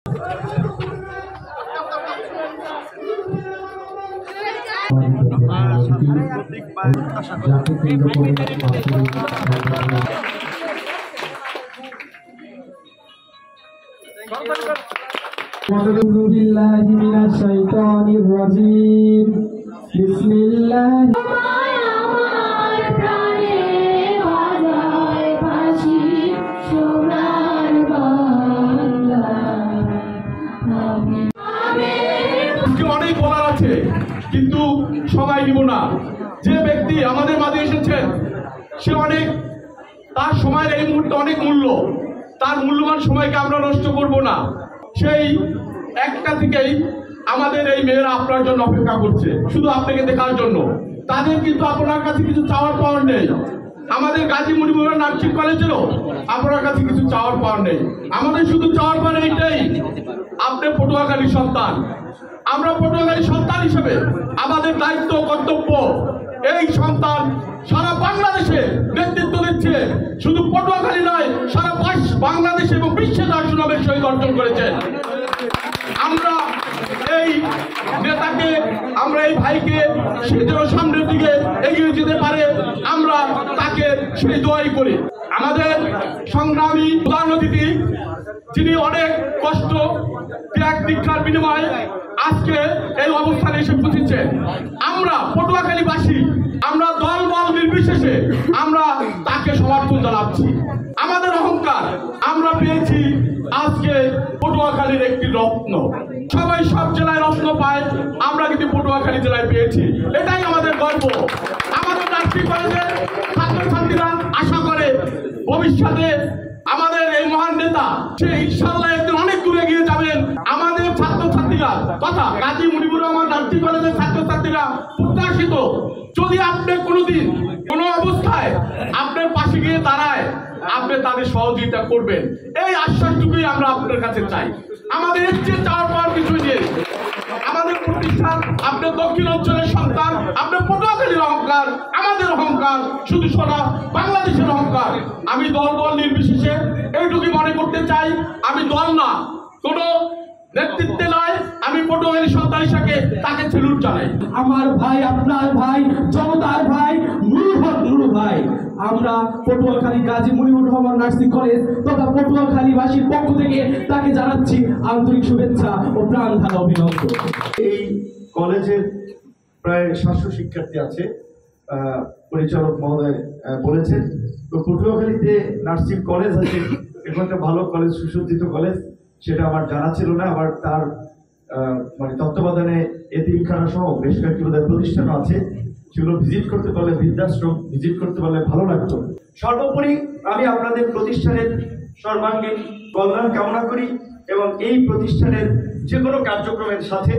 أعوذ بالله من الشيطان الرجيم بسم الله অনেক বলার আছে কিন্তু সবাই নিব না। যে ব্যক্তি আমাদের মাঝে এসেছেন সে অনেক, তার সময়ের এই মুহূর্তে অনেক মূল্য, তার মূল্যবান সময়কে আমরা নষ্ট করব না। সেই একটা থেকেই আমাদের এই মেয়েরা আপনার জন্য অপেক্ষা করছে, শুধু আপনাকে দেখার জন্য। তাদের কিন্তু আপনার কাছে কিছু চাওয়ার পাওয়ার নেই। আমাদের গাজী মুজিবুর নার্সিং কলেজেরও আপনার কাছে কিছু চাওয়ার পাওয়ার নেই। আমাদের শুধু চাওয়ার পাওয়ার এইটাই, আপনি পটুয়াখালীর সন্তান, আমরা পটুয়াখালীর সন্তান হিসেবে আমাদের দায়িত্ব কর্তব্য, এই সন্তান সারা বাংলাদেশে নেতৃত্ব দিচ্ছে। শুধু পটুয়াখালী নয়, সারা বাংলাদেশ এবং বিশ্বে তার সুনামের সহিত অর্জন করেছেন। আমরা এই নেতাকে, আমরা এই ভাইকে সে যেন সামনের দিকে এগিয়ে যেতে পারে, আমরা তাকে সেই দোয়াই করি। আমাদের সংগ্রামী প্রধান অতিথি, যিনি অনেক কষ্ট ত্যাগ দীক্ষার বিনিময়ে আজকে এই অবস্থানে এসে পৌঁছেছেন, আমরা পটুয়াখালীবাসী, আমরা দল বল নির্বিশেষে আমরা তাকে সমর্থন জানাচ্ছি। আমাদের অহংকার, আমরা পেয়েছি আজকে পটুয়াখালীর একটি রত্ন। সবাই সব জেলায় রত্ন পায়, আমরা কিন্তু পটুয়াখালী জেলায় পেয়েছি, এটাই আমাদের গর্ব। আমাদের নার্সিং কলেজের ছাত্রছাত্রীরা আশা করে ভবিষ্যতে আমাদের এই মহান নেতা সে ইনশাআল্লাহ একদিন অনেক দূরে গিয়ে যাবেন। আমাদের ছাত্রছাত্রীরা কথা গাজী মুজিবুর রহমান নার্সিং কলেজের ছাত্রছাত্রীরা প্রত্যাশিত, যদি আপনি কোনোদিন কোনো অবস্থায় আপনার পাশে গিয়ে দাঁড়ায়, আপনি তাদের সহযোগিতা করবেন, এই আশ্বাসটুকুই আমরা আপনার কাছে চাই। আমাদের এর চেয়ে চাওয়ার পাওয়ার কিছু নেই। আমাদের প্রতিষ্ঠান, আপনার দক্ষিণ অঞ্চলের সন্তান, আপনার পটুয়াখালীর অহংকার, আমাদের অহংকার, শুধু সারা বাংলাদেশের অহংকার। আমি দল বল নির্বিশেষে এইটুকুই মনে করতে চাই, আমি দল না, কোনো নেতৃত্বে নয়, আমি পটুয়াখালী সন্তান হিসেবে তাকে সেলুট জানাই। আমার ভাই, আপনার ভাই, জনতার ভাই, নুরু ভাই, আমরা পটুয়াখালী গাজী মুজিবুর রহমান নার্সিং কলেজ তথা পটুয়াখালীবাসীর পক্ষ থেকে তাকে জানাচ্ছি আন্তরিক শুভেচ্ছা ও প্রাণ ঢালা অভিনন্দন। এই কলেজের প্রায় 700 শিক্ষার্থী আছে, পরিচালক মহোদয় বলেছেন। তো পটুয়াখালীতে নার্সিং কলেজ আছে, এখন একটা ভালো কলেজ, সুসজ্জিত কলেজ, সেটা আমার জানা ছিল না। আবার তার মানে তত্ত্বাবধানে এতিমখানা সহ বেশ কয়েকটি প্রতিষ্ঠানও আছে, সেগুলো ভিজিট করতে পারলে, বৃদ্ধাশ্রম ভিজিট করতে পারলে ভালো লাগতো। সর্বোপরি আমি আপনাদের প্রতিষ্ঠানের সর্বাঙ্গীন কল্যাণ কামনা করি এবং এই প্রতিষ্ঠানের যে কোনো কার্যক্রমের সাথে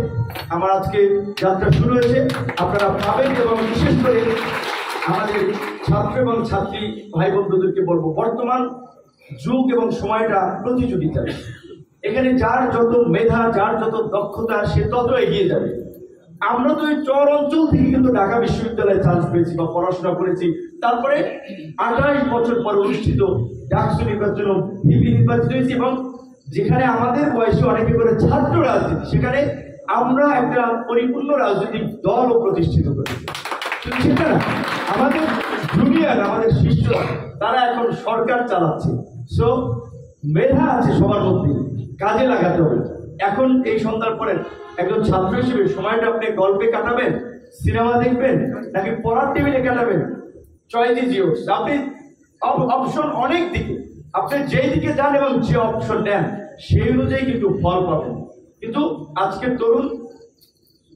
আমার আজকে যাত্রা শুরু হয়েছে, আপনারা পাবেন। এবং বিশেষ করে আমাদের ছাত্র এবং ছাত্রী ভাই বন্ধুদেরকে বলবো, বর্তমান যুগ এবং সময়টা প্রতিযোগিতা। এখানে যার যত মেধা, যার যত দক্ষতা, সে তত এগিয়ে যাবে। আমরা তো এই চর অঞ্চল থেকে কিন্তু ঢাকা বিশ্ববিদ্যালয়ে চান্স পেয়েছি বা পড়াশোনা করেছি। তারপরে 28 বছর পর অনুষ্ঠিত ডাকসু নির্বাচন, ভিপি নির্বাচিত হয়েছি এবং যেখানে আমাদের বয়সে অনেকে করে ছাত্র রাজনীতি, সেখানে আমরা একটা পরিপূর্ণ রাজনৈতিক দলও প্রতিষ্ঠিত করেছি। সেটা না, আমাদের জুনিয়র, আমাদের শিষ্যরা, তারা এখন সরকার চালাচ্ছে। সো মেধা আছে সবার মধ্যে, কাজে লাগাতে হবে। এখন এই সন্ধ্যার পরে একজন ছাত্র হিসেবে সময়টা আপনি গল্পে কাটাবেন, সিনেমা দেখবেন, নাকি পড়ার টেবিলে কাটাবেন, চয়েস ইজ ইয়োর্স। আপনি অপশন অনেক দিকে, আপনি যেই দিকে যান এবং যে অপশন নেন সেই অনুযায়ী কিন্তু ফল পাবেন। কিন্তু আজকের তরুণ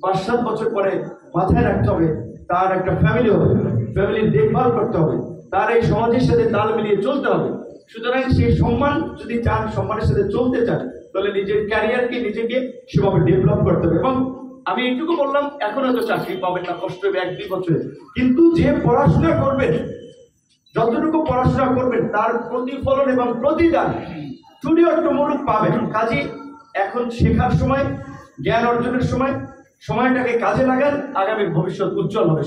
5-7 বছর পরে মাথায় রাখতে হবে তার একটা ফ্যামিলি হবে, ফ্যামিলির দেখভাল করতে হবে, তার এই সমাজের সাথে তাল মিলিয়ে চলতে হবে। সুতরাং সেই সম্মান যদি চান, সম্মানের সাথে চলতে চান, তাহলে নিজের ক্যারিয়ারকে নিজেকে সেভাবে ডেভেলপ করতে হবে। এবং আমি এইটুকু বললাম, এখন হয়তো চাকরি পাবেন না, কষ্ট হবে 1-2 বছরে, কিন্তু যে পড়াশোনা করবেন, যতটুকু পড়াশোনা করবেন তার প্রতিফলন এবং প্রতিদান টুমুরুক পাবেন। কাজে এখন শেখার সময়, জ্ঞান অর্জনের সময়, সময়টাকে কাজে লাগান, আগামী ভবিষ্যৎ উজ্জ্বল হবে।